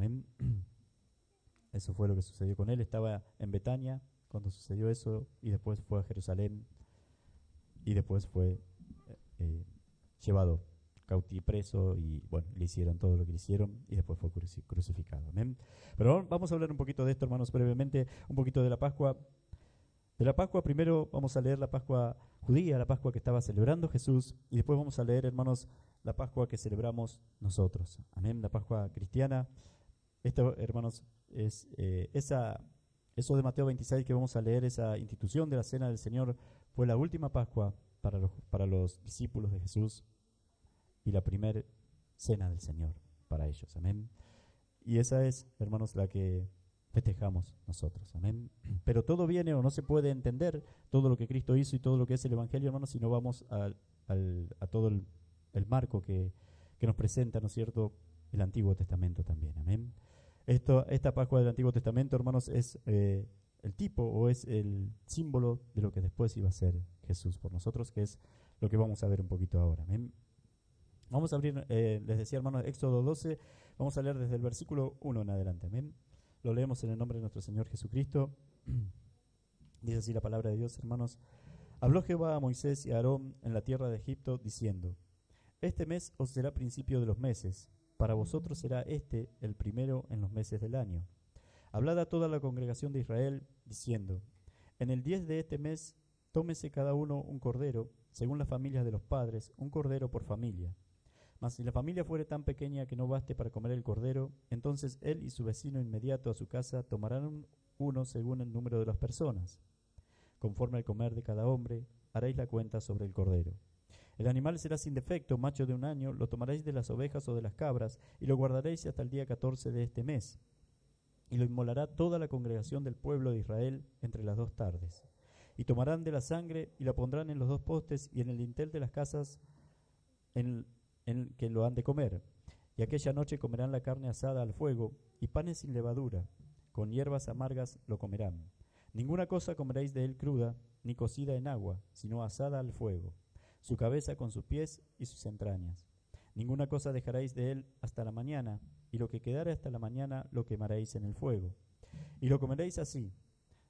Amén. Eso fue lo que sucedió con él. Estaba en Betania cuando sucedió eso y después fue a Jerusalén y después fue llevado preso y bueno, le hicieron todo lo que le hicieron y después fue crucificado. Amén. Pero vamos a hablar un poquito de esto, hermanos, brevemente, un poquito de la Pascua. De la Pascua primero vamos a leer la Pascua judía, la Pascua que estaba celebrando Jesús, y después vamos a leer, hermanos, la Pascua que celebramos nosotros. Amén, la Pascua cristiana. Esto, hermanos, es eso de Mateo 26 que vamos a leer, esa institución de la Cena del Señor, fue la última Pascua para los discípulos de Jesús y la primera Cena del Señor para ellos. Amén. Y esa es, hermanos, la que festejamos nosotros. Amén. Pero todo viene o no se puede entender todo lo que Cristo hizo y todo lo que es el Evangelio, hermanos, si no vamos a todo el marco que nos presenta, ¿no es cierto?, el Antiguo Testamento también. Amén. Esta Pascua del Antiguo Testamento, hermanos, es el tipo o es el símbolo de lo que después iba a ser Jesús por nosotros, que es lo que vamos a ver un poquito ahora. Amén. Vamos a abrir, les decía, hermanos, Éxodo 12, vamos a leer desde el versículo 1 en adelante. Amén. Lo leemos en el nombre de nuestro Señor Jesucristo. Dice así la palabra de Dios, hermanos. Habló Jehová a Moisés y a Aarón en la tierra de Egipto, diciendo: Este mes os será principio de los meses, para vosotros será este el primero en los meses del año. Hablad a toda la congregación de Israel, diciendo: En el 10 de este mes tómese cada uno un cordero, según las familias de los padres, un cordero por familia. Mas si la familia fuere tan pequeña que no baste para comer el cordero, entonces él y su vecino inmediato a su casa tomarán uno según el número de las personas. Conforme al comer de cada hombre, haréis la cuenta sobre el cordero. El animal será sin defecto, macho de 1 año, lo tomaréis de las ovejas o de las cabras, y lo guardaréis hasta el día 14 de este mes. Y lo inmolará toda la congregación del pueblo de Israel entre las 2 tardes. Y tomarán de la sangre y la pondrán en los 2 postes y en el dintel de las casas en que lo han de comer. Y aquella noche comerán la carne asada al fuego y panes sin levadura, con hierbas amargas lo comerán. Ninguna cosa comeréis de él cruda, ni cocida en agua, sino asada al fuego, su cabeza con sus pies y sus entrañas. Ninguna cosa dejaréis de él hasta la mañana, y lo que quedare hasta la mañana lo quemaréis en el fuego. Y lo comeréis así: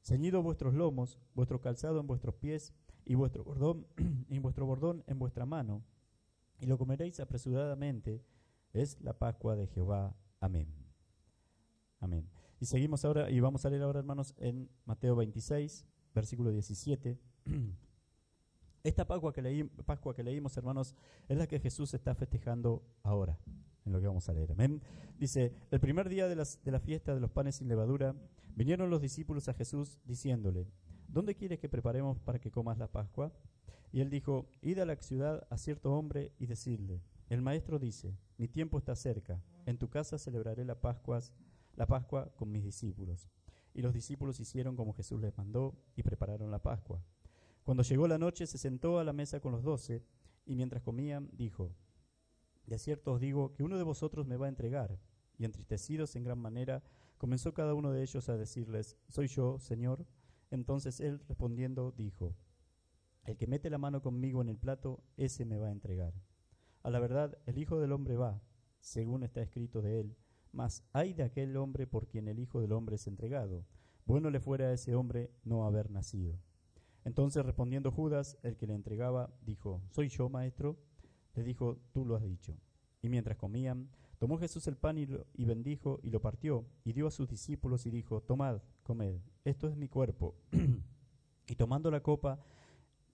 ceñidos vuestros lomos, vuestro calzado en vuestros pies, y vuestro bordón en vuestra mano, y lo comeréis apresuradamente. Es la Pascua de Jehová. Amén. Amén. Y seguimos ahora, y vamos a leer ahora, hermanos, en Mateo 26, versículo 17. Esta Pascua que leímos, hermanos, es la que Jesús está festejando ahora, en lo que vamos a leer. Amén. Dice: el primer día de la fiesta de los panes sin levadura, vinieron los discípulos a Jesús, diciéndole: ¿Dónde quieres que preparemos para que comas la Pascua? Y él dijo: Id a la ciudad a cierto hombre y decidle: el maestro dice, mi tiempo está cerca, en tu casa celebraré la Pascua con mis discípulos. Y los discípulos hicieron como Jesús les mandó y prepararon la Pascua. Cuando llegó la noche se sentó a la mesa con los 12, y mientras comían dijo: de cierto os digo que uno de vosotros me va a entregar. Y entristecidos en gran manera, comenzó cada uno de ellos a decirles: ¿soy yo, Señor? Entonces él respondiendo dijo: el que mete la mano conmigo en el plato, ese me va a entregar. A la verdad, el Hijo del Hombre va, según está escrito de él, mas ay de aquel hombre por quien el Hijo del Hombre es entregado. Bueno le fuera a ese hombre no haber nacido. Entonces respondiendo Judas, el que le entregaba, dijo: ¿soy yo, maestro? Le dijo: tú lo has dicho. Y mientras comían, tomó Jesús el pan y bendijo y lo partió, y dio a sus discípulos y dijo: tomad, comed, esto es mi cuerpo. Y tomando la copa,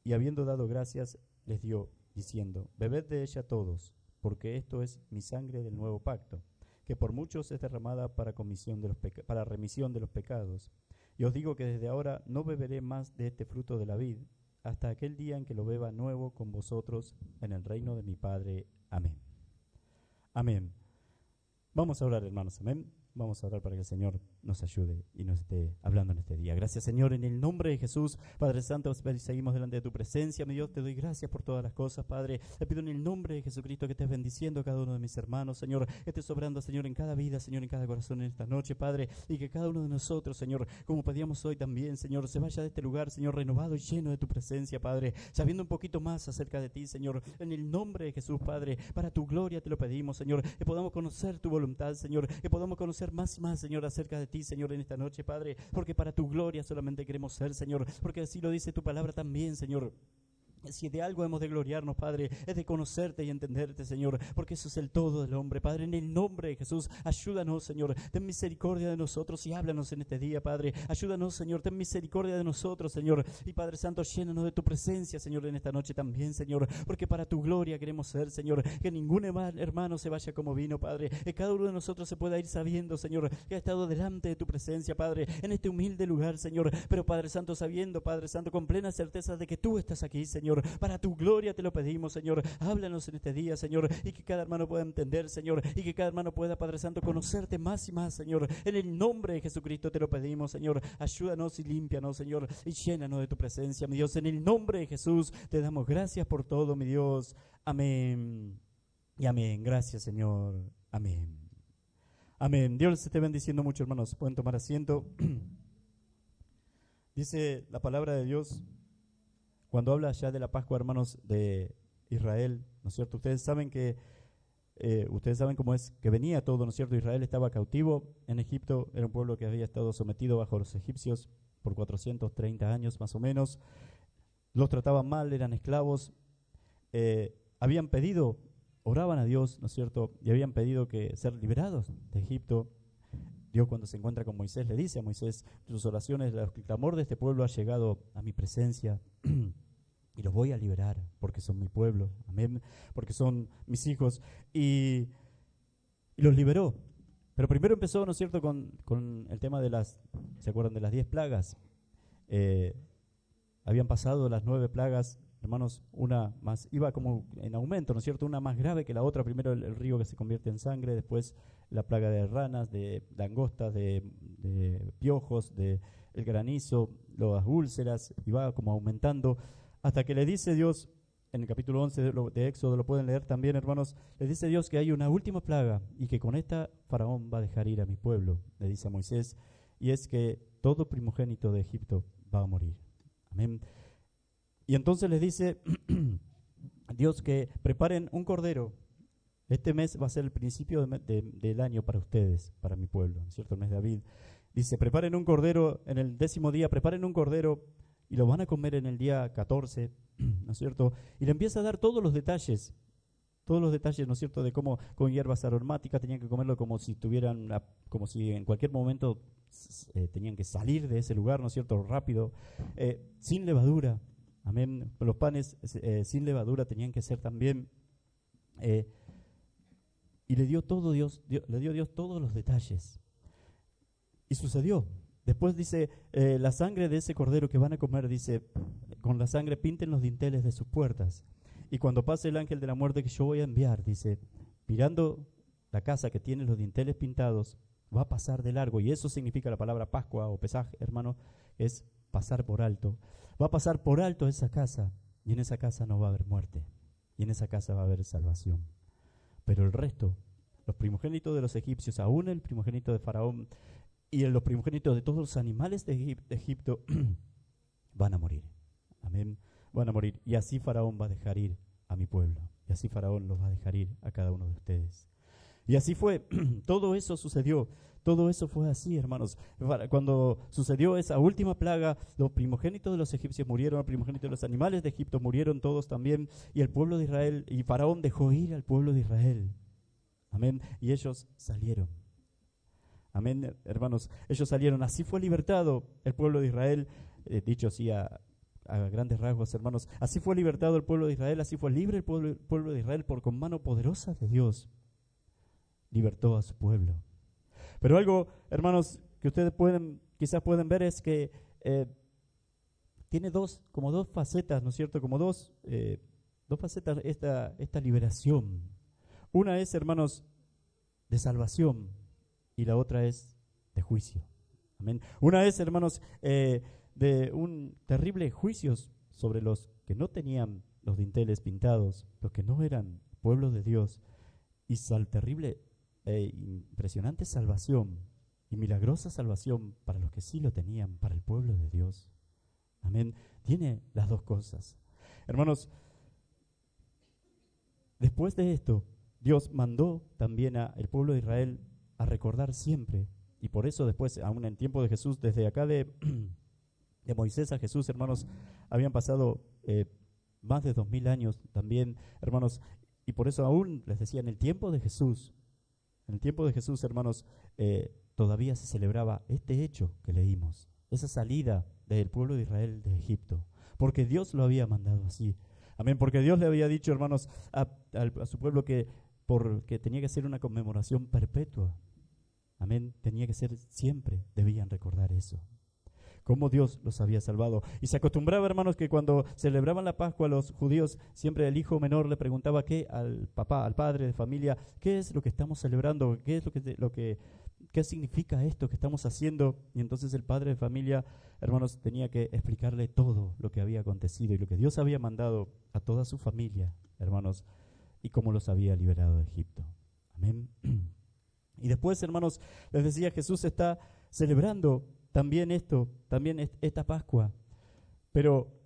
y habiendo dado gracias, les dio, diciendo: bebed de ella todos, porque esto es mi sangre del nuevo pacto, que por muchos es derramada para remisión de los pecados. Y os digo que desde ahora no beberé más de este fruto de la vid, hasta aquel día en que lo beba nuevo con vosotros en el reino de mi Padre. Amén. Amén. Vamos a orar, hermanos. Amén. Vamos a orar para que el Señor nos ayude y nos esté hablando en este día. Gracias, Señor, en el nombre de Jesús. Padre Santo, seguimos delante de tu presencia. Mi Dios, te doy gracias por todas las cosas, Padre. Te pido en el nombre de Jesucristo que estés bendiciendo a cada uno de mis hermanos, Señor. Que estés obrando, Señor, en cada vida, Señor, en cada corazón en esta noche, Padre. Y que cada uno de nosotros, Señor, como pedíamos hoy también, Señor, se vaya de este lugar, Señor, renovado y lleno de tu presencia, Padre. Sabiendo un poquito más acerca de ti, Señor. En el nombre de Jesús, Padre. Para tu gloria te lo pedimos, Señor. Que podamos conocer tu voluntad, Señor. Que podamos conocer conocer más y más, Señor, acerca de ti, Señor, en esta noche, Padre, porque para tu gloria solamente queremos ser, Señor, porque así lo dice tu palabra también, Señor. Si de algo hemos de gloriarnos, Padre, es de conocerte y entenderte, Señor, porque eso es el todo del hombre, Padre. En el nombre de Jesús, ayúdanos, Señor, ten misericordia de nosotros y háblanos en este día, Padre. Ayúdanos, Señor, ten misericordia de nosotros, Señor. Y Padre Santo, llénanos de tu presencia, Señor, en esta noche también, Señor, porque para tu gloria queremos ser, Señor. Que ningún hermano se vaya como vino, Padre. Que cada uno de nosotros se pueda ir sabiendo, Señor, que ha estado delante de tu presencia, Padre, en este humilde lugar, Señor. Pero Padre Santo, sabiendo, Padre Santo, con plena certeza de que tú estás aquí, Señor. Para tu gloria te lo pedimos, Señor. Háblanos en este día, Señor, y que cada hermano pueda entender, Señor, y que cada hermano pueda, Padre Santo, conocerte más y más, Señor. En el nombre de Jesucristo te lo pedimos, Señor. Ayúdanos y límpianos, Señor, y llénanos de tu presencia, mi Dios. En el nombre de Jesús te damos gracias por todo, mi Dios. Amén. Y amén. Gracias, Señor. Amén. Amén. Dios les esté bendiciendo mucho, hermanos. Pueden tomar asiento. Dice la palabra de Dios, cuando habla ya de la Pascua, hermanos, de Israel, ¿no es cierto? Ustedes saben cómo es que venía todo, ¿no es cierto? Israel estaba cautivo en Egipto, era un pueblo que había estado sometido bajo los egipcios por 430 años más o menos. Los trataban mal, eran esclavos, habían pedido, oraban a Dios, ¿no es cierto? Y habían pedido que ser liberados de Egipto. Dios, cuando se encuentra con Moisés, le dice a Moisés: tus oraciones, el clamor de este pueblo ha llegado a mi presencia y los voy a liberar porque son mi pueblo, amén, porque son mis hijos. Y los liberó. Pero primero empezó, ¿no es cierto?, con el tema de ¿se acuerdan de las 10 plagas? Habían pasado las 9 plagas, hermanos, una más, iba como en aumento, ¿no es cierto?, una más grave que la otra. Primero el río que se convierte en sangre, después la plaga de ranas, de langostas, de piojos, de el granizo, las úlceras, y va como aumentando, hasta que le dice Dios, en el capítulo 11 de Éxodo, lo pueden leer también, hermanos, le dice Dios que hay una última plaga, y que con esta Faraón va a dejar ir a mi pueblo, le dice a Moisés, y es que todo primogénito de Egipto va a morir. Amén. Y entonces les dice Dios que preparen un cordero. Este mes va a ser el principio del año para ustedes, para mi pueblo, ¿no es cierto? El mes de Abril. Dice, preparen un cordero en el 10º día, preparen un cordero y lo van a comer en el día 14, ¿no es cierto? Y le empieza a dar todos los detalles, ¿no es cierto?, de cómo con hierbas aromáticas tenían que comerlo como si como si en cualquier momento tenían que salir de ese lugar, ¿no es cierto?, rápido, sin levadura. Amén. Los panes sin levadura tenían que ser también. Y le dio Dios todos los detalles. Y sucedió. Después dice, la sangre de ese cordero que van a comer, dice, con la sangre pinten los dinteles de sus puertas. Y cuando pase el ángel de la muerte que yo voy a enviar, dice, mirando la casa que tiene los dinteles pintados, va a pasar de largo. Y eso significa la palabra Pascua o Pesaj, hermano, es pasar por alto. Va a pasar por alto esa casa, y en esa casa no va a haber muerte, y en esa casa va a haber salvación. Pero el resto, los primogénitos de los egipcios, aún el primogénito de Faraón y los primogénitos de todos los animales de Egipto, van a morir. Amén. Van a morir. Y así Faraón va a dejar ir a mi pueblo. Y así Faraón los va a dejar ir a cada uno de ustedes. Y así fue. Todo eso sucedió. Todo eso fue así, hermanos. Cuando sucedió esa última plaga, los primogénitos de los egipcios murieron, los primogénitos de los animales de Egipto murieron todos también, y el pueblo de Israel, y Faraón dejó ir al pueblo de Israel. Amén. Y ellos salieron. Amén, hermanos. Ellos salieron. Así fue libertado el pueblo de Israel, dicho así a grandes rasgos, hermanos. Así fue libertado el pueblo de Israel, así fue libre el pueblo de Israel, por con mano poderosa de Dios libertó a su pueblo. Pero algo, hermanos, que ustedes quizás pueden ver es que tiene dos facetas, ¿no es cierto? Como dos facetas esta liberación. Una es, hermanos, de salvación, y la otra es de juicio. Amén. Una es, hermanos, de un terrible juicio sobre los que no tenían los dinteles pintados, los que no eran pueblo de Dios, y terrible impresionante salvación y milagrosa salvación para los que sí lo tenían, para el pueblo de Dios. Amén. Tiene las dos cosas. Hermanos, después de esto, Dios mandó también al pueblo de Israel a recordar siempre. Y por eso después, aún en tiempo de Jesús, desde acá de Moisés a Jesús, hermanos, habían pasado más de 2000 años también, hermanos, y por eso aún les decía, en el tiempo de Jesús, hermanos, todavía se celebraba este hecho que leímos, esa salida del pueblo de Israel de Egipto, porque Dios lo había mandado así. Amén, porque Dios le había dicho, hermanos, a su pueblo que tenía que ser una conmemoración perpetua. Amén, tenía que ser siempre, debían recordar eso, cómo Dios los había salvado. Y se acostumbraba, hermanos, que cuando celebraban la Pascua los judíos, siempre el hijo menor le preguntaba al papá, al padre de familia, ¿qué es lo que estamos celebrando? ¿Qué es qué significa esto que estamos haciendo? Y entonces el padre de familia, hermanos, tenía que explicarle todo lo que había acontecido y lo que Dios había mandado a toda su familia, hermanos, y cómo los había liberado de Egipto. Amén. Y después, hermanos, les decía, Jesús está celebrando también esta Pascua. Pero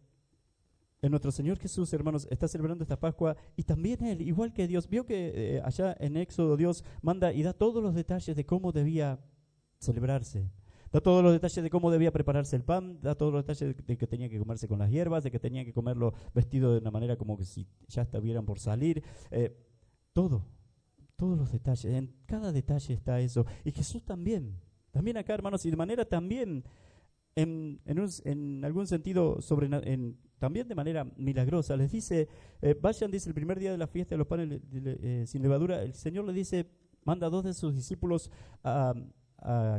en nuestro Señor Jesús, hermanos, está celebrando esta Pascua y también Él, igual que Dios, vio que allá en Éxodo Dios manda y da todos los detalles de cómo debía celebrarse. Da todos los detalles de cómo debía prepararse el pan, da todos los detalles de que tenía que comerse con las hierbas, de que tenía que comerlo vestido de una manera como que si ya estuvieran por salir. Todos los detalles, en cada detalle está eso. Y Jesús también acá, hermanos, y de manera también, en algún sentido, también de manera milagrosa, les dice, vayan, dice, el primer día de la fiesta de los panes sin levadura, el Señor le dice, manda a 2 de sus discípulos a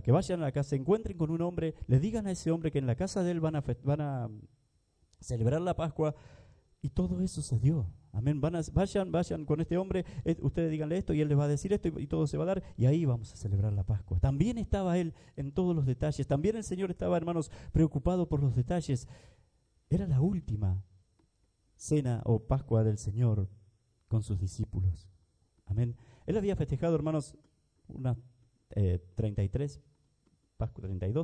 que vayan a la casa, se encuentren con un hombre, le digan a ese hombre que en la casa de él van a celebrar la Pascua, y todo eso se dio. Amén. Vayan con este hombre, ustedes díganle esto y él les va a decir esto y todo se va a dar y ahí vamos a celebrar la Pascua. También estaba él en todos los detalles. También el Señor estaba, hermanos, preocupado por los detalles. Era la última cena o Pascua del Señor con sus discípulos. Amén. Él había festejado, hermanos, unas 32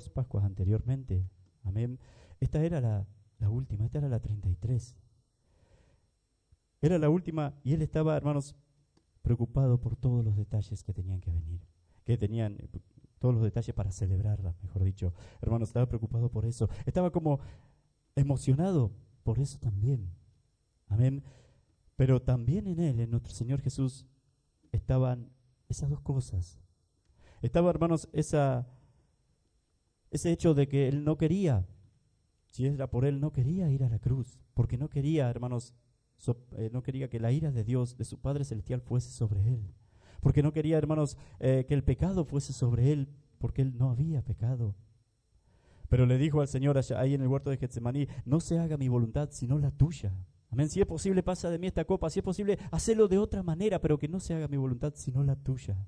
Pascuas anteriormente. Amén. Esta era la última, esta era la 33. Era la última y él estaba, hermanos, preocupado por todos los detalles que tenían que venir, que tenían todos los detalles para celebrarla, mejor dicho. Hermanos, estaba preocupado por eso. Estaba como emocionado por eso también. Amén. Pero también en él, en nuestro Señor Jesús, estaban esas dos cosas. Estaba, hermanos, ese hecho de que él no quería, si era por él, no quería ir a la cruz, porque no quería, hermanos, no quería que la ira de Dios, de su Padre Celestial, fuese sobre él. Porque no quería, hermanos, que el pecado fuese sobre él, porque él no había pecado. Pero le dijo al Señor allá, ahí en el huerto de Getsemaní, no se haga mi voluntad, sino la tuya. Amén. Si es posible, pasa de mí esta copa. Si es posible, hacelo de otra manera, pero que no se haga mi voluntad, sino la tuya.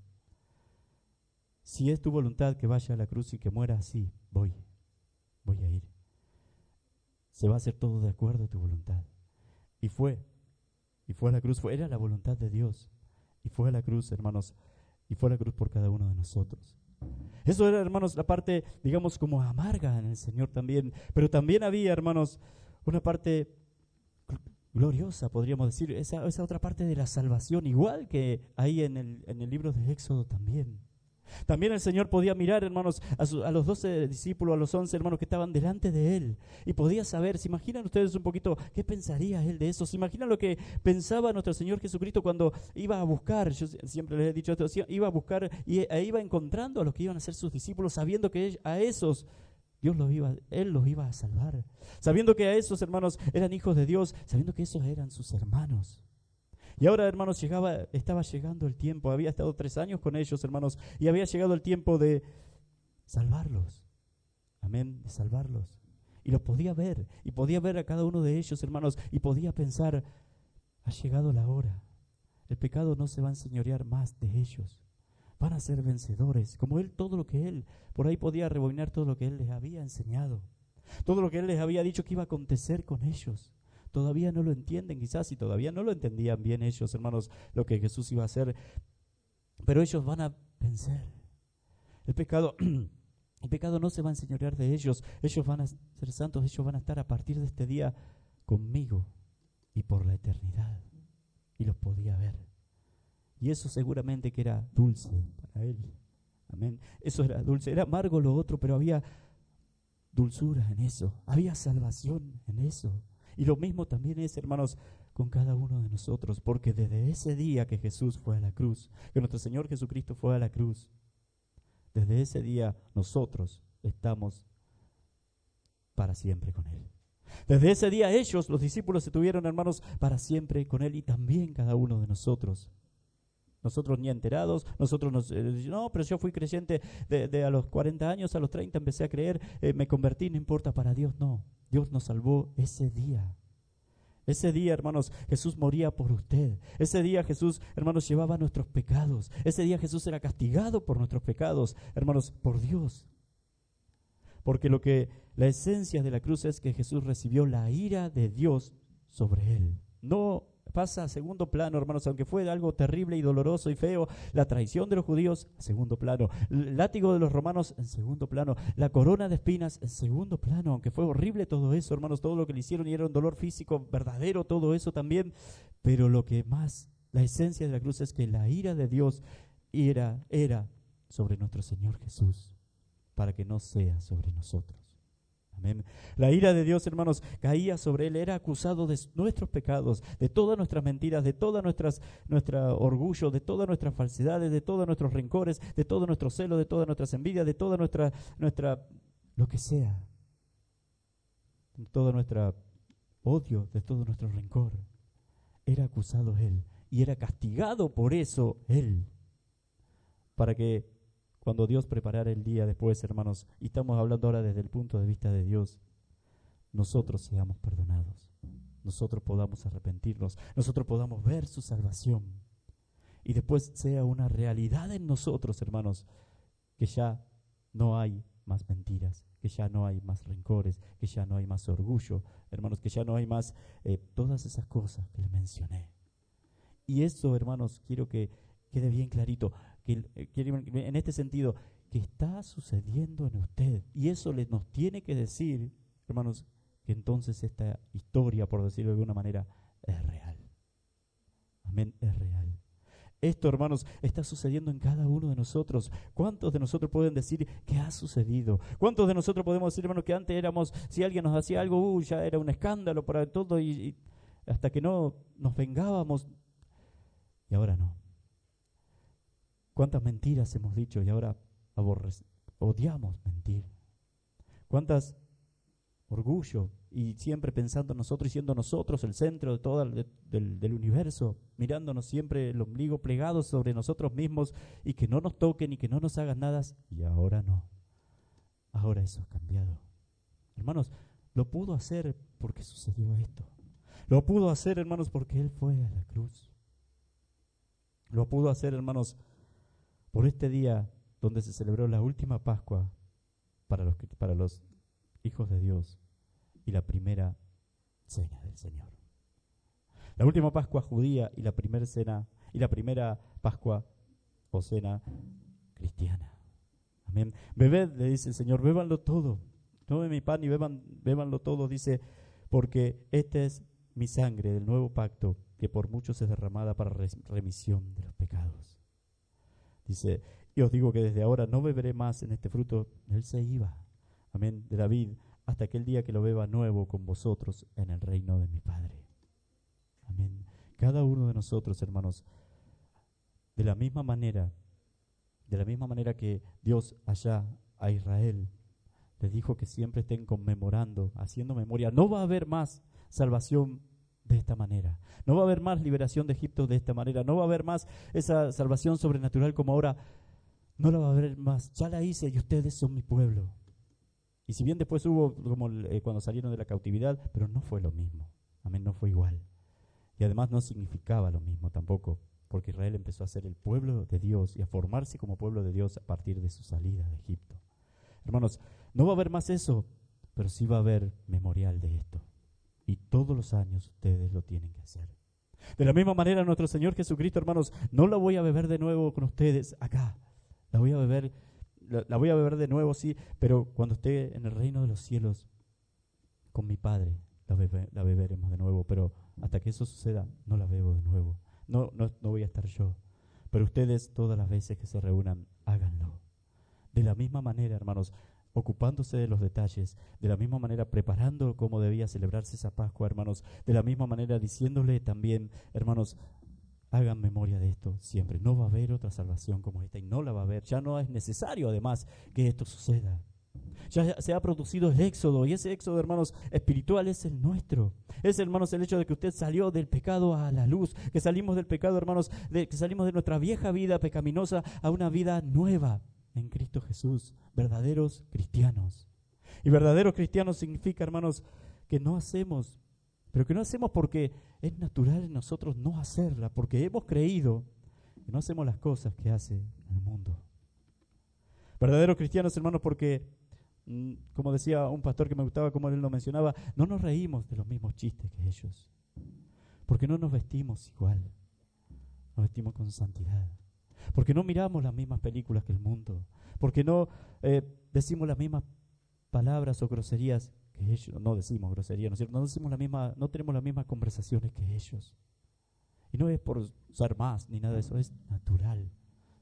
Si es tu voluntad que vaya a la cruz y que muera así, voy a ir. Se va a hacer todo de acuerdo a tu voluntad. Y fue a la cruz, era la voluntad de Dios. Y fue a la cruz, hermanos, y fue a la cruz por cada uno de nosotros. Eso era, hermanos, la parte, digamos, como amarga en el Señor también. Pero también había, hermanos, una parte gloriosa, podríamos decir, esa otra parte de la salvación, igual que ahí en el libro de Éxodo también. También el Señor podía mirar, hermanos, a los 12 discípulos, a los 11 hermanos que estaban delante de Él, y podía saber. ¿Se imaginan ustedes un poquito qué pensaría Él de eso? ¿Se imaginan lo que pensaba nuestro Señor Jesucristo cuando iba a buscar? Yo siempre les he dicho esto, iba a buscar e iba encontrando a los que iban a ser sus discípulos, sabiendo que a esos Él los iba a salvar, sabiendo que a esos hermanos eran hijos de Dios, sabiendo que esos eran sus hermanos. Y ahora, hermanos, estaba llegando el tiempo, había estado 3 años con ellos, hermanos, y había llegado el tiempo de salvarlos. Amén, de salvarlos. Y los podía ver, y podía ver a cada uno de ellos, hermanos, y podía pensar, ha llegado la hora. El pecado no se va a enseñorear más de ellos. Van a ser vencedores, como Él, por ahí podía rebobinar todo lo que Él les había enseñado, todo lo que Él les había dicho que iba a acontecer con ellos. Todavía no lo entienden quizás y todavía no lo entendían bien ellos, hermanos, lo que Jesús iba a hacer. Pero ellos van a vencer. El pecado no se va a enseñorear de ellos. Ellos van a ser santos, ellos van a estar a partir de este día conmigo y por la eternidad. Y los podía ver. Y eso seguramente que era dulce para Él. Amén. Eso era dulce, era amargo lo otro, pero había dulzura en eso, había salvación en eso. Y lo mismo también es, hermanos, con cada uno de nosotros, porque desde ese día que Jesús fue a la cruz, que nuestro Señor Jesucristo fue a la cruz, desde ese día nosotros estamos para siempre con Él. Desde ese día ellos, los discípulos, estuvieron, hermanos, para siempre con Él, y también cada uno de nosotros. Nosotros ni enterados, nosotros no, pero yo fui creyente de a los 40 años, a los 30 empecé a creer, me convertí, no importa para Dios, no. Dios nos salvó ese día. Ese día, hermanos, Jesús moría por usted. Ese día Jesús, hermanos, llevaba nuestros pecados. Ese día Jesús era castigado por nuestros pecados, hermanos, por Dios. Porque la esencia de la cruz es que Jesús recibió la ira de Dios sobre él. No pasa a segundo plano, hermanos, aunque fue algo terrible y doloroso y feo, la traición de los judíos a segundo plano, el látigo de los romanos en segundo plano, la corona de espinas en segundo plano, aunque fue horrible todo eso, hermanos, todo lo que le hicieron y era un dolor físico verdadero, todo eso también, pero lo que más, la esencia de la cruz es que la ira de Dios era sobre nuestro Señor Jesús, para que no sea sobre nosotros. Amén. La ira de Dios, hermanos, caía sobre él, era acusado de nuestros pecados, de todas nuestras mentiras, de todas nuestro orgullo, de todas nuestras falsedades, de todos nuestros rencores, de todo nuestro celo, de todas nuestras envidias, de toda nuestra lo que sea, de todo nuestro odio, de todo nuestro rencor. Era acusado él y era castigado por eso él, para que cuando Dios preparara el día después, hermanos, y estamos hablando ahora desde el punto de vista de Dios, nosotros seamos perdonados, nosotros podamos arrepentirnos, nosotros podamos ver su salvación, y después sea una realidad en nosotros, hermanos, que ya no hay más mentiras, que ya no hay más rencores, que ya no hay más orgullo, hermanos, que ya no hay más todas esas cosas que les mencioné. Y eso, hermanos, quiero que quede bien clarito, que en este sentido, que está sucediendo en usted. Y eso nos tiene que decir, hermanos, que entonces esta historia, por decirlo de alguna manera, es real. Amén, es real. Esto, hermanos, está sucediendo en cada uno de nosotros. ¿Cuántos de nosotros pueden decir que ha sucedido? ¿Cuántos de nosotros podemos decir, hermanos, que antes éramos, si alguien nos hacía algo, ya era un escándalo para todo y hasta que no nos vengábamos, y ahora no? ¿Cuántas mentiras hemos dicho y ahora odiamos mentir? ¿Cuántas orgullo y siempre pensando en nosotros y siendo nosotros el centro de todo del universo, mirándonos siempre el ombligo plegado sobre nosotros mismos y que no nos toquen y que no nos hagan nada? Y ahora no. Ahora eso ha cambiado. Hermanos, lo pudo hacer porque sucedió esto. Lo pudo hacer, hermanos, porque Él fue a la cruz. Lo pudo hacer, hermanos, por este día donde se celebró la última Pascua para los hijos de Dios y la primera cena del Señor. La última Pascua judía y la primera cena y la primera Pascua o cena cristiana. Amén. Bebed, le dice el Señor, bébanlo todo. Tomen mi pan y bébanlo todo, dice, porque esta es mi sangre del nuevo pacto que por muchos es derramada para remisión de los pecados. Dice, y os digo que desde ahora no beberé más en este fruto. Él se iba, amén, de David, hasta aquel día que lo beba nuevo con vosotros en el reino de mi Padre. Amén. Cada uno de nosotros, hermanos, de la misma manera que Dios allá a Israel les dijo que siempre estén conmemorando, haciendo memoria, no va a haber más salvación de esta manera. No va a haber más liberación de Egipto de esta manera. No va a haber más esa salvación sobrenatural como ahora. No la va a haber más. Ya la hice y ustedes son mi pueblo. Y si bien después hubo como cuando salieron de la cautividad, pero no fue lo mismo. Amén, no fue igual. Y además no significaba lo mismo tampoco, porque Israel empezó a ser el pueblo de Dios y a formarse como pueblo de Dios a partir de su salida de Egipto. Hermanos, no va a haber más eso, pero sí va a haber memorial de esto. Y todos los años ustedes lo tienen que hacer. De la misma manera, nuestro Señor Jesucristo, hermanos, no la voy a beber de nuevo con ustedes acá. La voy a beber de nuevo, sí, pero cuando esté en el reino de los cielos con mi Padre, la beberemos de nuevo. Pero hasta que eso suceda, no la bebo de nuevo. No voy a estar yo. Pero ustedes, todas las veces que se reúnan, háganlo. De la misma manera, hermanos, ocupándose de los detalles, de la misma manera preparando cómo debía celebrarse esa Pascua, hermanos, de la misma manera diciéndole también, hermanos, hagan memoria de esto siempre. No va a haber otra salvación como esta y no la va a haber. Ya no es necesario, además, que esto suceda. Ya se ha producido el éxodo, y ese éxodo, hermanos, espiritual es el nuestro. Es, hermanos, el hecho de que usted salió del pecado a la luz, que salimos del pecado, hermanos, que salimos de nuestra vieja vida pecaminosa a una vida nueva en Cristo Jesús, verdaderos cristianos. Y verdaderos cristianos significa, hermanos, que no hacemos, pero que no hacemos porque es natural en nosotros no hacerla, porque hemos creído que no hacemos las cosas que hace el mundo. Verdaderos cristianos, hermanos, porque, como decía un pastor que me gustaba, como él lo mencionaba, no nos reímos de los mismos chistes que ellos, porque no nos vestimos igual, nos vestimos con santidad, porque no miramos las mismas películas que el mundo, porque no decimos las mismas palabras o groserías que ellos. No decimos groserías, ¿no es cierto? No tenemos las mismas conversaciones que ellos. Y no es por ser más ni nada de eso, es natural.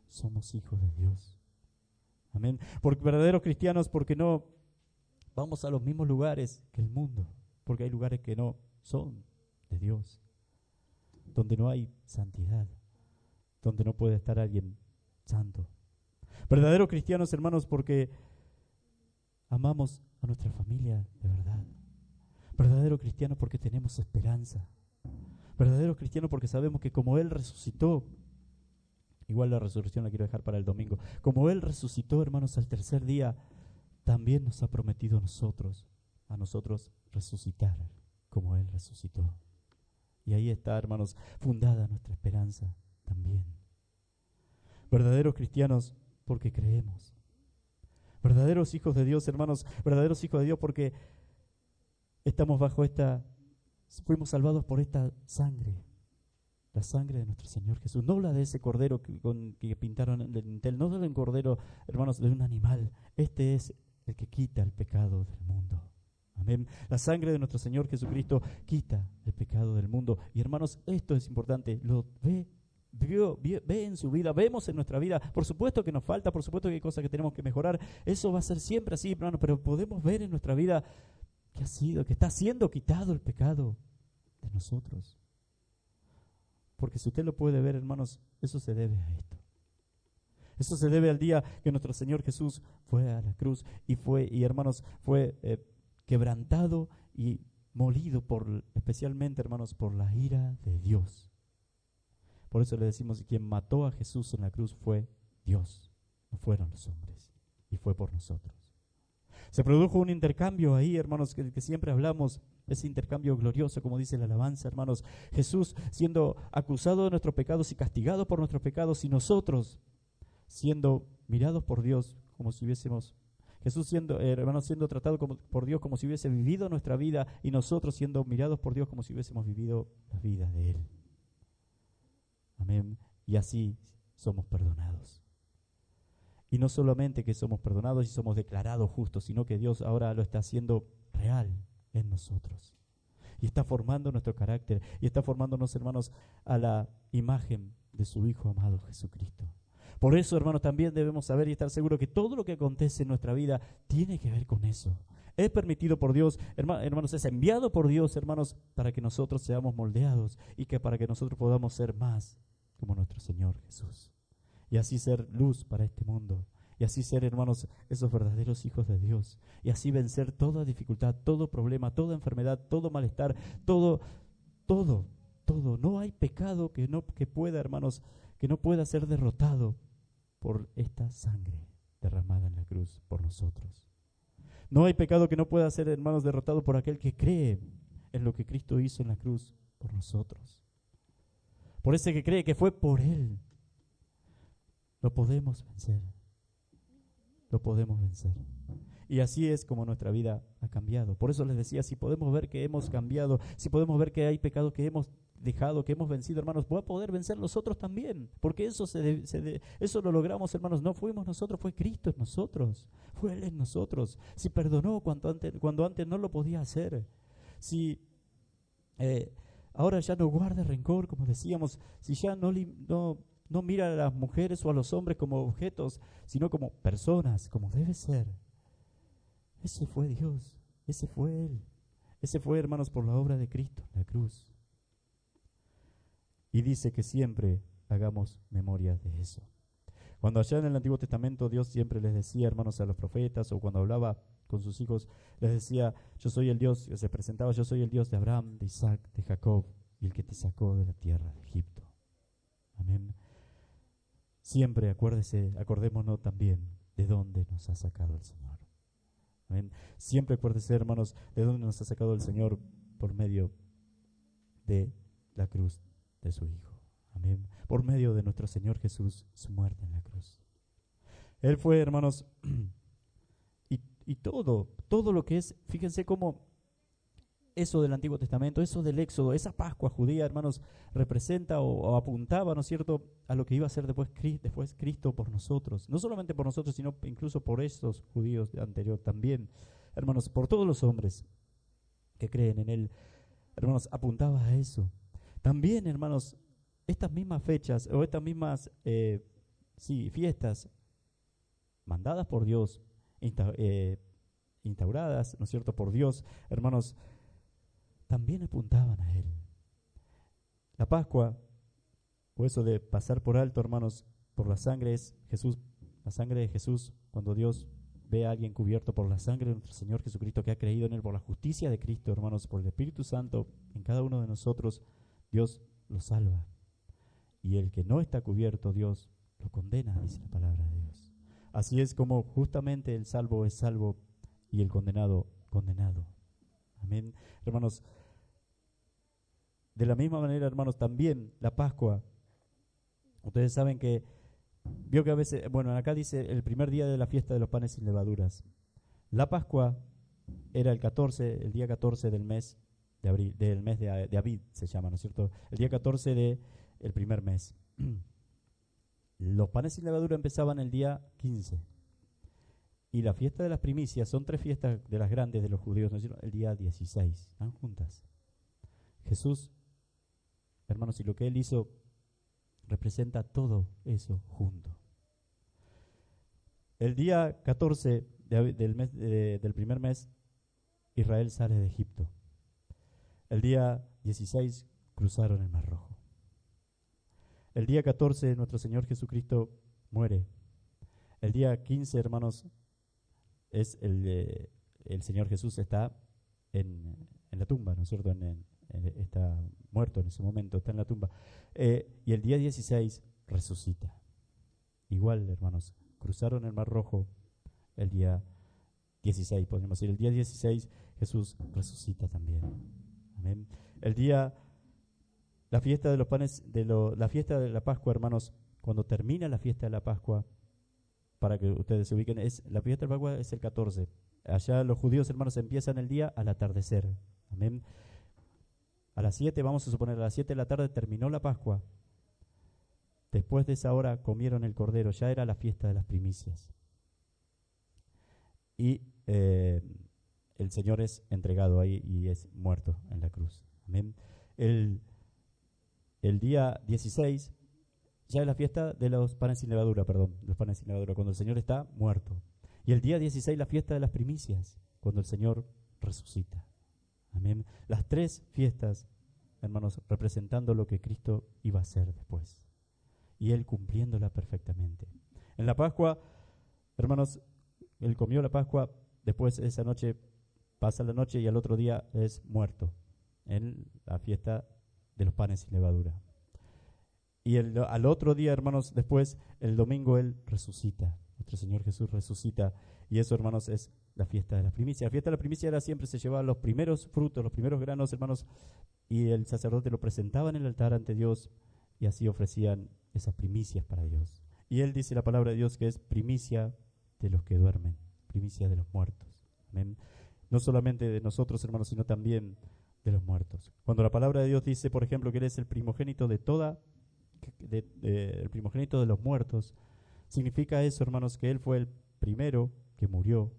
Somos hijos de Dios. Amén. Porque verdaderos cristianos, porque no vamos a los mismos lugares que el mundo, porque hay lugares que no son de Dios, donde no hay santidad, donde no puede estar alguien santo. Verdaderos cristianos, hermanos, porque amamos a nuestra familia de verdad. Verdaderos cristianos porque tenemos esperanza. Verdaderos cristianos porque sabemos que como Él resucitó, igual la resurrección la quiero dejar para el domingo, como Él resucitó, hermanos, al tercer día, también nos ha prometido a nosotros resucitar como Él resucitó. Y ahí está, hermanos, fundada nuestra esperanza también. Verdaderos cristianos porque creemos. Verdaderos hijos de Dios, hermanos, verdaderos hijos de Dios porque estamos fuimos salvados por esta sangre, la sangre de nuestro Señor Jesús, no la de ese cordero que pintaron en el dintel, no del cordero, hermanos, de un animal. Este es el que quita el pecado del mundo. Amén. La sangre de nuestro Señor Jesucristo quita el pecado del mundo. Y hermanos, esto es importante, lo ve en su vida, vemos en nuestra vida. Por supuesto que nos falta, por supuesto que hay cosas que tenemos que mejorar. Eso va a ser siempre así, hermano, pero podemos ver en nuestra vida que está siendo quitado el pecado de nosotros. Porque si usted lo puede ver, hermanos, eso se debe a esto. Eso se debe al día que nuestro Señor Jesús fue a la cruz y hermanos, fue quebrantado y molido especialmente, hermanos, por la ira de Dios. Por eso le decimos, quien mató a Jesús en la cruz fue Dios, no fueron los hombres, y fue por nosotros. Se produjo un intercambio ahí, hermanos, que siempre hablamos, ese intercambio glorioso, como dice la alabanza, hermanos. Jesús siendo acusado de nuestros pecados y castigado por nuestros pecados, y nosotros siendo mirados por Dios como si hubiésemos, Jesús siendo, hermanos, siendo tratado por Dios como si hubiese vivido nuestra vida, y nosotros siendo mirados por Dios como si hubiésemos vivido la vida de Él. Amén. Y así somos perdonados. Y no solamente que somos perdonados y somos declarados justos, sino que Dios ahora lo está haciendo real en nosotros. Y está formando nuestro carácter y está formándonos, hermanos, a la imagen de su Hijo amado Jesucristo. Por eso, hermanos, también debemos saber y estar seguros que todo lo que acontece en nuestra vida tiene que ver con eso. Es permitido por Dios, hermanos, es enviado por Dios, hermanos, para que nosotros seamos moldeados y que para que nosotros podamos ser más como nuestro Señor Jesús. Y así ser luz para este mundo. Y así ser, hermanos, esos verdaderos hijos de Dios. Y así vencer toda dificultad, todo problema, toda enfermedad, todo malestar, todo. No hay pecado que pueda, hermanos, que no pueda ser derrotado por esta sangre derramada en la cruz por nosotros. No hay pecado que no pueda ser, hermanos, derrotado por aquel que cree en lo que Cristo hizo en la cruz por nosotros. Por ese que cree que fue por Él. Lo podemos vencer. Lo podemos vencer. Y así es como nuestra vida ha cambiado. Por eso les decía, si podemos ver que hemos cambiado, si podemos ver que hay pecado que hemos dejado, que hemos vencido, hermanos, voy a poder vencer nosotros también. Porque eso eso lo logramos, hermanos. No fuimos nosotros, fue Cristo en nosotros. Fue Él en nosotros. Si perdonó cuando antes no lo podía hacer. Si ahora ya no guarda rencor, como decíamos. Si ya no no mira a las mujeres o a los hombres como objetos, sino como personas, como debe ser. Ese fue Dios, ese fue Él. Ese fue, hermanos, por la obra de Cristo, la cruz. Y dice que siempre hagamos memoria de eso. Cuando allá en el Antiguo Testamento Dios siempre les decía, hermanos, a los profetas, o cuando hablaba con sus hijos, les decía, yo soy el Dios, se presentaba, yo soy el Dios de Abraham, de Isaac, de Jacob, y el que te sacó de la tierra de Egipto. Amén. Siempre acordémonos también de dónde nos ha sacado el Señor. Amén. Siempre acuérdese, hermanos, de dónde nos ha sacado el Señor por medio de la cruz de su Hijo. Amén. Por medio de nuestro Señor Jesús, su muerte en la cruz. Él fue, hermanos, y todo lo que es, fíjense cómo eso del Antiguo Testamento, eso del Éxodo, esa Pascua judía, hermanos, representa o apuntaba, ¿no es cierto?, a lo que iba a ser después Cristo por nosotros. No solamente por nosotros, sino incluso por estos judíos anterior también. Hermanos, por todos los hombres que creen en Él, hermanos, apuntaba a eso. También, hermanos, estas mismas fechas o estas mismas fiestas mandadas por Dios, instauradas, ¿no es cierto?, por Dios, hermanos, también apuntaban a Él. La Pascua, o eso de pasar por alto, hermanos, por la sangre es Jesús, la sangre de Jesús, cuando Dios ve a alguien cubierto por la sangre de nuestro Señor Jesucristo, que ha creído en Él, por la justicia de Cristo, hermanos, por el Espíritu Santo, en cada uno de nosotros, Dios lo salva. Y el que no está cubierto, Dios lo condena, dice la palabra de Dios. Así es como justamente el salvo es salvo y el condenado, condenado. Amén. Hermanos, de la misma manera, hermanos, también la Pascua, ustedes saben que, vio que a veces, bueno, acá dice el primer día de la fiesta de los panes sin levaduras. La Pascua era el día 14 del mes de abril, del mes de Abib, se llama, ¿no es cierto? El día 14 del primer mes. Los panes sin levadura empezaban el día 15. Y la fiesta de las primicias, son 3 fiestas de las grandes de los judíos, ¿no es cierto? El día 16, están juntas. Jesús, hermanos, y lo que Él hizo representa todo eso junto. El día 14 del primer mes, Israel sale de Egipto. El día 16 cruzaron el Mar Rojo. El día 14 nuestro Señor Jesucristo muere. El día 15, hermanos, es el Señor Jesús está en la tumba, ¿no es cierto? Está muerto en ese momento, está en la tumba. Y el día 16 resucita. Igual, hermanos, cruzaron el Mar Rojo el día 16, podemos decir. El día 16 Jesús resucita también. Amén. La fiesta de los panes, la fiesta de la Pascua, hermanos, cuando termina la fiesta de la Pascua, para que ustedes se ubiquen, la fiesta de la Pascua es el 14. Allá los judíos, hermanos, empiezan el día al atardecer. Amén. A las 7, vamos a suponer, a las 7 de la tarde terminó la Pascua. Después de esa hora comieron el cordero, ya era la fiesta de las primicias. Y el Señor es entregado ahí y es muerto en la cruz. Amén. El día 16 ya es la fiesta de los panes sin levadura, cuando el Señor está muerto. Y el día 16 la fiesta de las primicias, cuando el Señor resucita. Amén. Las 3 fiestas, hermanos, representando lo que Cristo iba a hacer después. Y Él cumpliéndola perfectamente. En la Pascua, hermanos, Él comió la Pascua, después esa noche, pasa la noche y al otro día es muerto. En la fiesta de los panes sin levadura. Y al otro día, hermanos, después, el domingo, Él resucita. Nuestro Señor Jesús resucita. Y eso, hermanos, es la fiesta de las primicias. La fiesta de la primicia era siempre, se llevaban los primeros frutos, los primeros granos, hermanos, y el sacerdote lo presentaba en el altar ante Dios, y así ofrecían esas primicias para Dios. Y Él dice la palabra de Dios que es primicia de los que duermen, primicia de los muertos. Amén. No solamente de nosotros, hermanos, sino también de los muertos. Cuando la palabra de Dios dice, por ejemplo, que Él es el primogénito el primogénito de los muertos, significa eso, hermanos, que Él fue el primero que murió,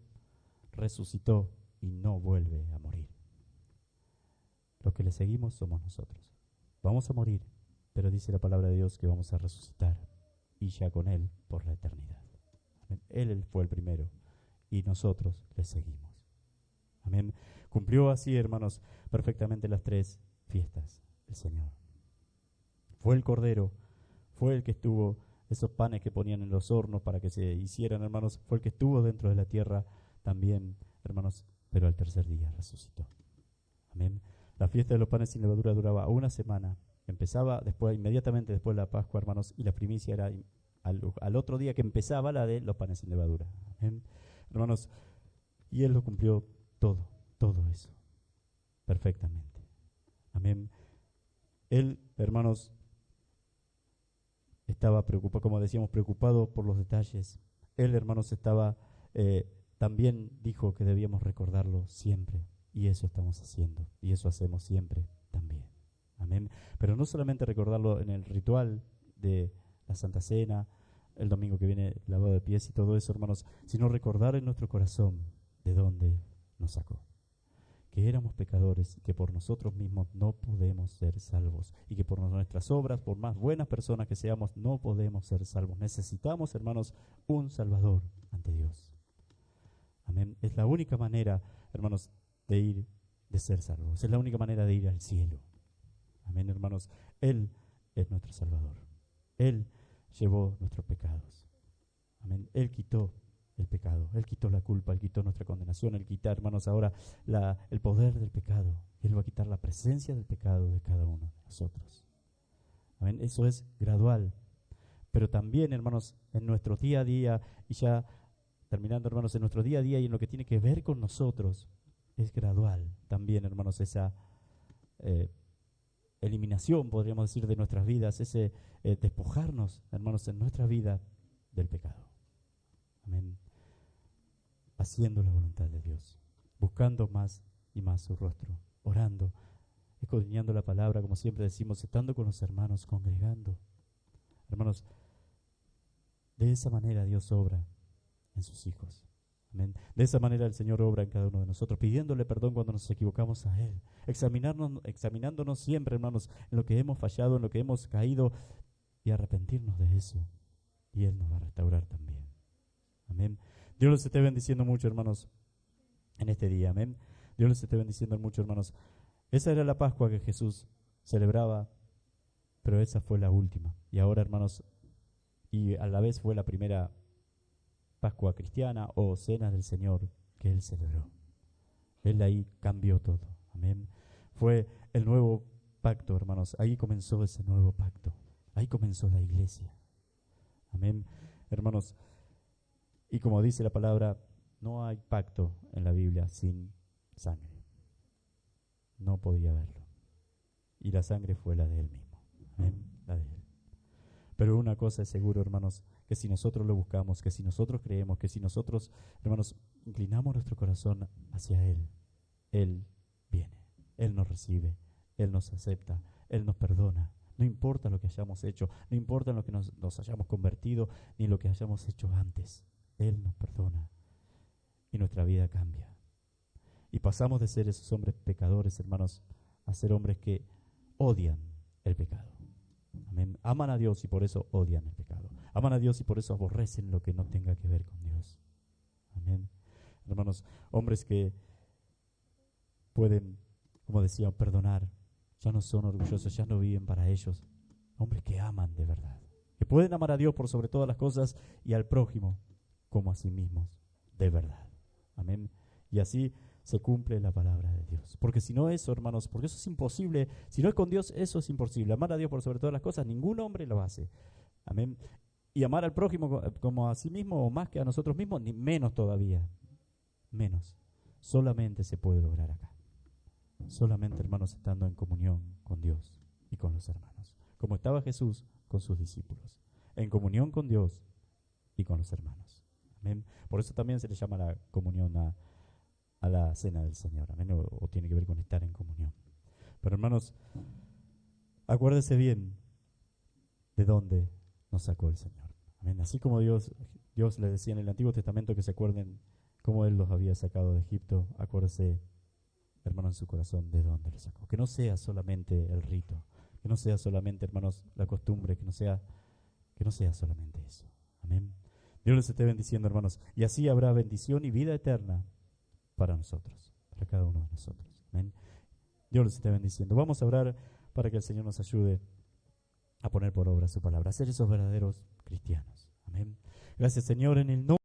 resucitó y no vuelve a morir. Los que le seguimos somos nosotros. Vamos a morir, pero dice la palabra de Dios que vamos a resucitar y ya con Él por la eternidad. Amén. Él fue el primero y nosotros le seguimos. Amén. Cumplió así, hermanos, perfectamente las 3 fiestas el Señor. Fue el Cordero, fue el que estuvo, esos panes que ponían en los hornos para que se hicieran, hermanos, fue el que estuvo dentro de la tierra también, hermanos, pero al tercer día resucitó. Amén. La fiesta de los panes sin levadura duraba una semana. Empezaba después, inmediatamente después de la Pascua, hermanos, y la primicia era al otro día que empezaba la de los panes sin levadura. Amén. Hermanos, y Él lo cumplió todo eso, perfectamente. Amén. Él, hermanos, estaba preocupado, como decíamos, preocupado por los detalles. Él, hermanos, estaba, también dijo que debíamos recordarlo siempre. Y eso estamos haciendo, y eso hacemos siempre también. Amén. Pero no solamente recordarlo en el ritual de la Santa Cena, el domingo que viene, el lavado de pies y todo eso, hermanos, sino recordar en nuestro corazón de dónde nos sacó. Que éramos pecadores y que por nosotros mismos no podemos ser salvos. Y que por nuestras obras, por más buenas personas que seamos, no podemos ser salvos. Necesitamos, hermanos, un Salvador ante Dios. Amén. Es la única manera, hermanos, de ser salvos. Es la única manera de ir al cielo. Amén, hermanos. Él es nuestro Salvador. Él llevó nuestros pecados. Amén. Él quitó el pecado. Él quitó la culpa. Él quitó nuestra condenación. Él quita, hermanos, ahora el poder del pecado. Él va a quitar la presencia del pecado de cada uno de nosotros. Amén. Eso es gradual. Pero también, hermanos, en nuestro día a día, y ya terminando, hermanos, en nuestro día a día y en lo que tiene que ver con nosotros, es gradual también, hermanos, esa eliminación, podríamos decir, de nuestras vidas, ese despojarnos, hermanos, en nuestra vida del pecado. Amén. Haciendo la voluntad de Dios, buscando más y más su rostro, orando, escudriñando la palabra, como siempre decimos, estando con los hermanos, congregando. Hermanos, de esa manera Dios obra en sus hijos. Amén. De esa manera el Señor obra en cada uno de nosotros, pidiéndole perdón cuando nos equivocamos a Él, examinándonos siempre, hermanos, en lo que hemos fallado, en lo que hemos caído, y arrepentirnos de eso. Y Él nos va a restaurar también. Amén. Dios les esté bendiciendo mucho, hermanos, en este día. Amén. Dios les esté bendiciendo mucho, hermanos. Esa era la Pascua que Jesús celebraba, pero esa fue la última. Y ahora, hermanos, y a la vez fue la primera Pascua cristiana o cena del Señor que Él celebró. Él ahí cambió todo. Amén. Fue el nuevo pacto, hermanos. Ahí comenzó ese nuevo pacto. Ahí comenzó la iglesia. Amén. Hermanos, y como dice la palabra, no hay pacto en la Biblia sin sangre. No podía haberlo. Y la sangre fue la de Él mismo. Amén. La de Él. Pero una cosa es seguro, hermanos, que si nosotros lo buscamos, que si nosotros creemos, que si nosotros, hermanos, inclinamos nuestro corazón hacia Él, Él viene, Él nos recibe, Él nos acepta, Él nos perdona. No importa lo que hayamos hecho, no importa en lo que nos hayamos convertido, ni lo que hayamos hecho antes. Él nos perdona y nuestra vida cambia. Y pasamos de ser esos hombres pecadores, hermanos, a ser hombres que odian el pecado. Amén. Aman a Dios y por eso odian el pecado. Aman a Dios y por eso aborrecen lo que no tenga que ver con Dios. Amén. Hermanos, hombres que pueden, como decía, perdonar, ya no son orgullosos, ya no viven para ellos. Hombres que aman de verdad, que pueden amar a Dios por sobre todas las cosas y al prójimo como a sí mismos de verdad. Amén. Y así se cumple la palabra de Dios. Porque si no eso, hermanos, porque eso es imposible, si no es con Dios, eso es imposible. Amar a Dios por sobre todas las cosas, ningún hombre lo hace. Amén. Y amar al prójimo como a sí mismo o más que a nosotros mismos, ni menos todavía. Menos. Solamente se puede lograr acá. Solamente, hermanos, estando en comunión con Dios y con los hermanos. Como estaba Jesús con sus discípulos. En comunión con Dios y con los hermanos. Amén. Por eso también se le llama la comunión a la cena del Señor. Amén. O tiene que ver con estar en comunión. Pero, hermanos, acuérdense bien de dónde nos sacó el Señor. Amén. Así como Dios les decía en el Antiguo Testamento que se acuerden cómo Él los había sacado de Egipto, acuérdense, hermano, en su corazón de dónde los sacó. Que no sea solamente el rito, Que no sea solamente, hermanos, la costumbre, que no sea solamente eso. Amén. Dios les esté bendiciendo, hermanos. Y así habrá bendición y vida eterna para nosotros, para cada uno de nosotros. Amén. Dios les esté bendiciendo. Vamos a orar para que el Señor nos ayude a poner por obra su palabra, a ser esos verdaderos cristianos. Amén. Gracias, Señor, en el nombre